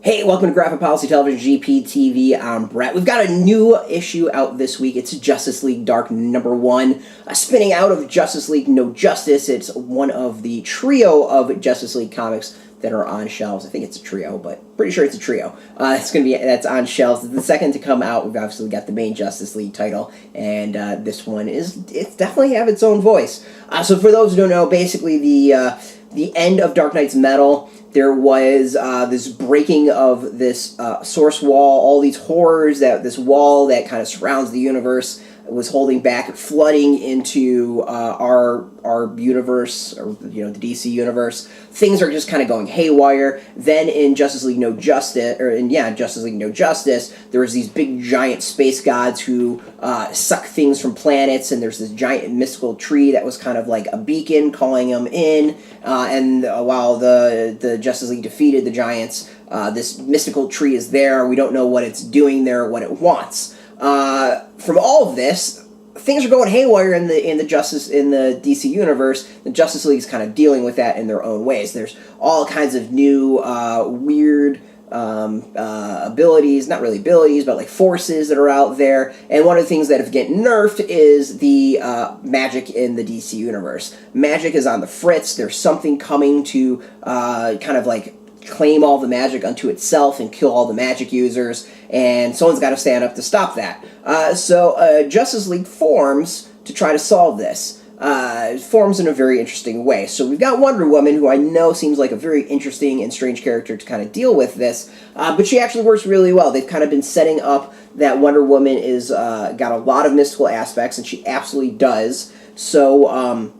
Hey, welcome to Graphic Policy Television GPTV. I'm Brett. We've got a new issue out this week. It's Justice League Dark #1. Spinning out of Justice League No Justice. It's one of the trio of Justice League comics that are on shelves. I think it's a trio, but pretty sure it's a trio. That's on shelves. It's the second to come out. We've obviously got the main Justice League title, and this one it's definitely have its own voice. So for those who don't know, basically the end of Dark Knight's Metal, there was this breaking of this source wall, all these horrors, this wall that kind of surrounds the universe was holding back, flooding into our universe, or the DC universe. Things are just kind of going haywire. Then in Justice League No Justice, there was these big giant space gods who suck things from planets, and there's this giant mystical tree that was kind of like a beacon calling them in. And while the Justice League defeated the giants, this mystical tree is there. We don't know what it's doing there, what it wants. From all of this, things are going haywire in the DC universe. The Justice League is kind of dealing with that in their own ways. There's all kinds of new weird abilities, not really abilities, but like forces that are out there. And one of the things that have getting nerfed is the magic in the DC universe. Magic is on the fritz. There's something coming to kind of like claim all the magic unto itself and kill all the magic users, and someone's got to stand up to stop that. So Justice League forms to try to solve this. It forms in a very interesting way. So we've got Wonder Woman, who I know seems like a very interesting and strange character to kind of deal with this, but she actually works really well. They've kind of been setting up that Wonder Woman is got a lot of mystical aspects, and she absolutely does. So,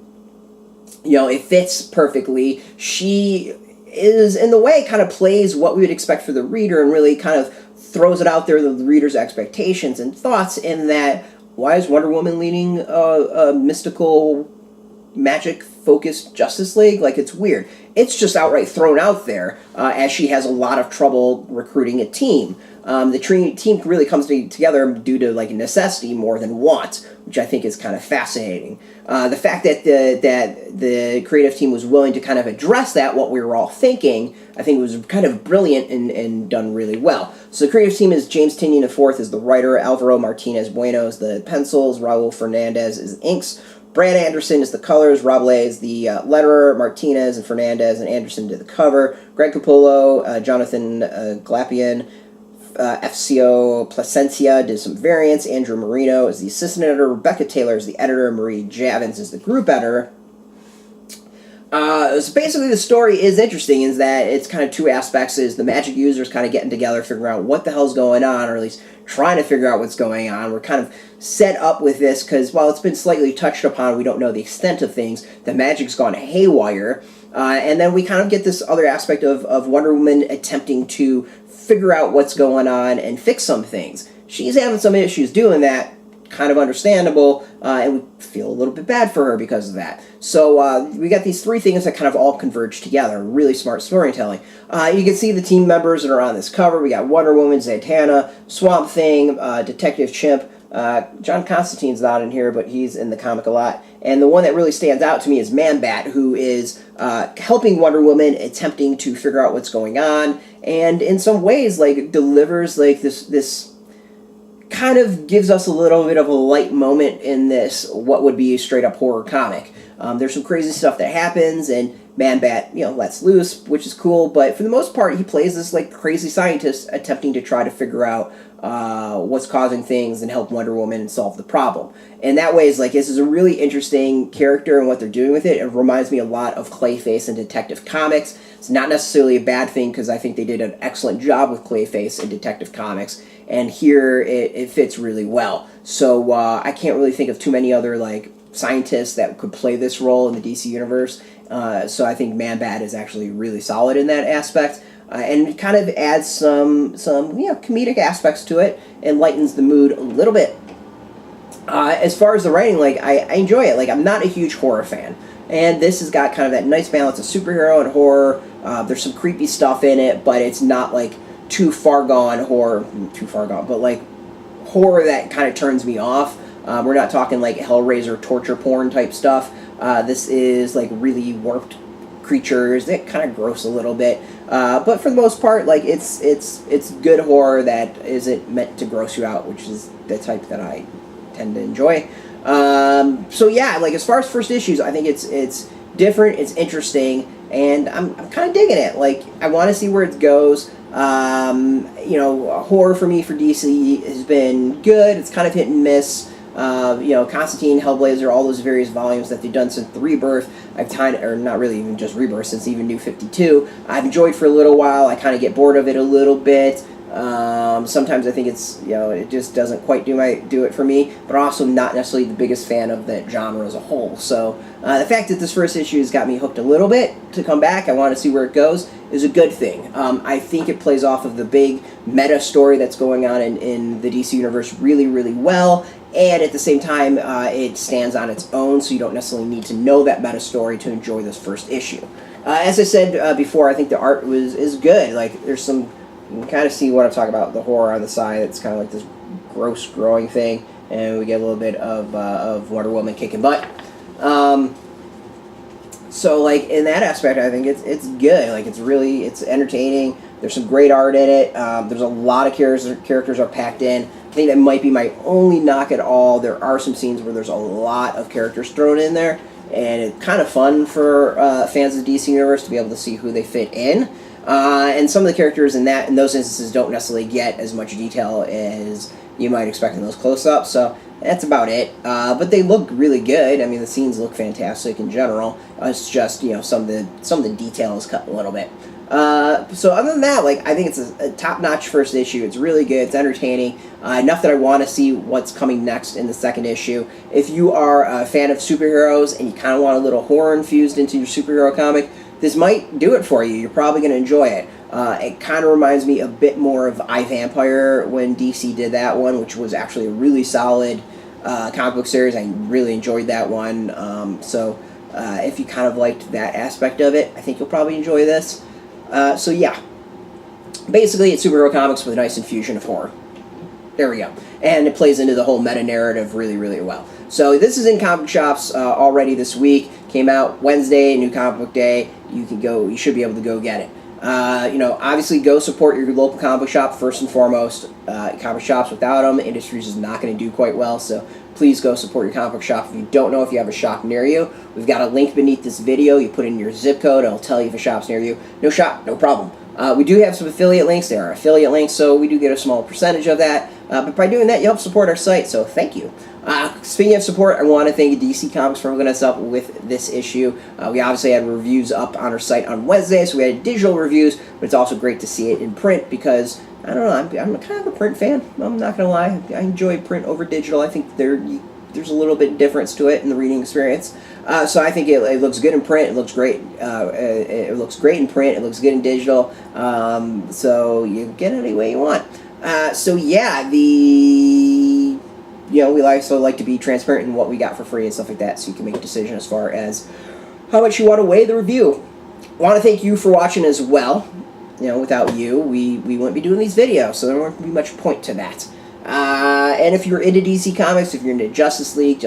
it fits perfectly. She is, in the way, kind of plays what we would expect for the reader and really kind of throws it out there, the reader's expectations and thoughts, in that, why is Wonder Woman leading a mystical, magic-focused Justice League? Like, it's weird. It's just outright thrown out there, as she has a lot of trouble recruiting a team. The team really comes together due to like necessity more than want, which I think is kind of fascinating. The fact that the creative team was willing to kind of address that, what we were all thinking, I think was kind of brilliant and done really well. So the creative team is James Tynion IV is the writer, Alvaro Martinez Bueno is the pencils, Raul Fernandez is inks, Brad Anderson is the colors, Raul is the letterer, Martinez and Fernandez and Anderson did the cover, Greg Capullo, Jonathan Glapion, FCO Plascencia did some variants. Andrew Marino is the assistant editor. Rebecca Taylor is the editor. Marie Javins is the group editor. So basically the story is interesting in that it's kind of two aspects. Is the magic users kind of getting together, figuring out what the hell's going on, or at least trying to figure out what's going on. We're kind of set up with this because while it's been slightly touched upon, we don't know the extent of things. The magic's gone haywire. And then we kind of get this other aspect of Wonder Woman attempting to figure out what's going on and fix some things. She's having some issues doing that, kind of understandable, and we feel a little bit bad for her because of that. So we got these three things that kind of all converge together. Really smart storytelling. You can see the team members that are on this cover. We got Wonder Woman, Zatanna, Swamp Thing, Detective Chimp. John Constantine's not in here, but he's in the comic a lot. And the one that really stands out to me is Man-Bat, who is helping Wonder Woman, attempting to figure out what's going on, and in some ways, like, delivers like this kind of gives us a little bit of a light moment in this what would be a straight-up horror comic. There's some crazy stuff that happens, and Man-Bat, lets loose, which is cool, but for the most part, he plays this like crazy scientist attempting to try to figure out what's causing things and help Wonder Woman solve the problem. And that way, is like, this is a really interesting character and what they're doing with it. It reminds me a lot of Clayface and Detective Comics. It's not necessarily a bad thing because I think they did an excellent job with Clayface and Detective Comics, and here it fits really well. So I can't really think of too many other like scientists that could play this role in the DC universe. So I think Man-Bat is actually really solid in that aspect. And it kind of adds some comedic aspects to it and lightens the mood a little bit. As far as the writing, like, I enjoy it. Like, I'm not a huge horror fan. And this has got kind of that nice balance of superhero and horror. There's some creepy stuff in it, but it's not, like, too far gone horror. But, like, horror that kind of turns me off. We're not talking, like, Hellraiser torture porn type stuff. This is, like, really warped creatures that kind of gross a little bit. But for the most part, like it's good horror that isn't meant to gross you out, which is the type that I tend to enjoy. So yeah, like as far as first issues, I think it's different, it's interesting, and I'm kind of digging it. Like I want to see where it goes. You know, horror for me for DC has been good. It's kind of hit and miss. You know, Constantine, Hellblazer, all those various volumes that they've done since the Rebirth, or not really even just Rebirth, since even New 52, I've enjoyed for a little while. I kind of get bored of it a little bit. Sometimes I think it's, you know, it just doesn't quite do it for me, but also not necessarily the biggest fan of that genre as a whole. So the fact that this first issue has got me hooked a little bit to come back, I want to see where it goes, is a good thing. I think it plays off of the big meta story that's going on in the DC universe really, really well, and at the same time, it stands on its own, so you don't necessarily need to know that meta story to enjoy this first issue. As I said before, I think the art is good. Like, there's some... You can kind of see what I'm talking about, the horror on the side. It's kind of like this gross growing thing, and we get a little bit of Wonder Woman kicking butt. So, like, in that aspect, I think it's good. Like, it's entertaining. There's some great art in it. There's a lot of characters are packed in. I think that might be my only knock at all. There are some scenes where there's a lot of characters thrown in there, and it's kind of fun for fans of the DC Universe to be able to see who they fit in. And some of the characters in those instances don't necessarily get as much detail as you might expect in those close-ups, so that's about it. But they look really good. I mean, the scenes look fantastic in general. It's just, you know, some of the detail is cut a little bit. So other than that, like, I think it's a top-notch first issue. It's really good. It's entertaining. Enough that I want to see what's coming next in the second issue. If you are a fan of superheroes and you kind of want a little horror infused into your superhero comic, this might do it for you. You're probably going to enjoy it. It kind of reminds me a bit more of I, Vampire when DC did that one, which was actually a really solid comic book series. I really enjoyed that one. So if you kind of liked that aspect of it, I think you'll probably enjoy this. So yeah, basically it's superhero comics with a nice infusion of horror. There we go. And it plays into the whole meta-narrative really, really well. So this is in comic shops already this week. Came out Wednesday, New Comic Book Day. You should be able to go get it. You know, obviously go support your local comic book shop first and foremost. Comic shops without them, industries is not going to do quite well, so please go support your comic book shop. If you don't know if you have a shop near you, we've got a link beneath this video. You put in your zip code, it'll tell you if a shop's near you. No shop, no problem. We do have some affiliate links. There are affiliate links, so we do get a small percentage of that. But by doing that, you help support our site, so thank you. Speaking of support, I want to thank DC Comics for hooking us up with this issue. We obviously had reviews up on our site on Wednesday, so we had digital reviews, but it's also great to see it in print because, I don't know, I'm kind of a print fan. I'm not going to lie. I enjoy print over digital. I think there's a little bit of difference to it in the reading experience. So I think it looks good in print. It looks great. It looks great in print. It looks good in digital. So you get it any way you want. So yeah, we also like to be transparent in what we got for free and stuff like that, so you can make a decision as far as how much you want to weigh the review. I want to thank you for watching as well. You know, without you, we wouldn't be doing these videos, so there wouldn't be much point to that. And if you're into DC Comics, if you're into Justice League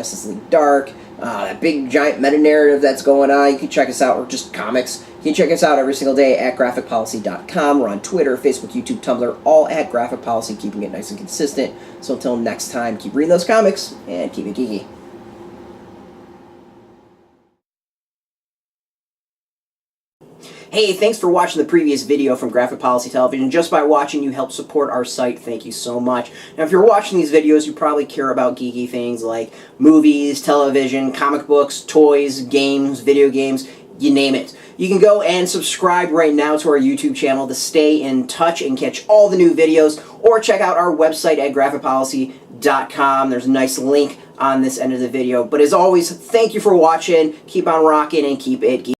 Dark, that big giant meta-narrative that's going on, you can check us out, or just comics. You can check us out every single day at graphicpolicy.com. We're on Twitter, Facebook, YouTube, Tumblr, all at Graphic Policy, keeping it nice and consistent. So until next time, keep reading those comics, and keep it geeky. Hey, thanks for watching the previous video from Graphic Policy Television. Just by watching, you help support our site. Thank you so much. Now, if you're watching these videos, you probably care about geeky things like movies, television, comic books, toys, games, video games, you name it. You can go and subscribe right now to our YouTube channel to stay in touch and catch all the new videos, or check out our website at graphicpolicy.com. There's a nice link on this end of the video. But as always, thank you for watching. Keep on rocking and keep it geeky.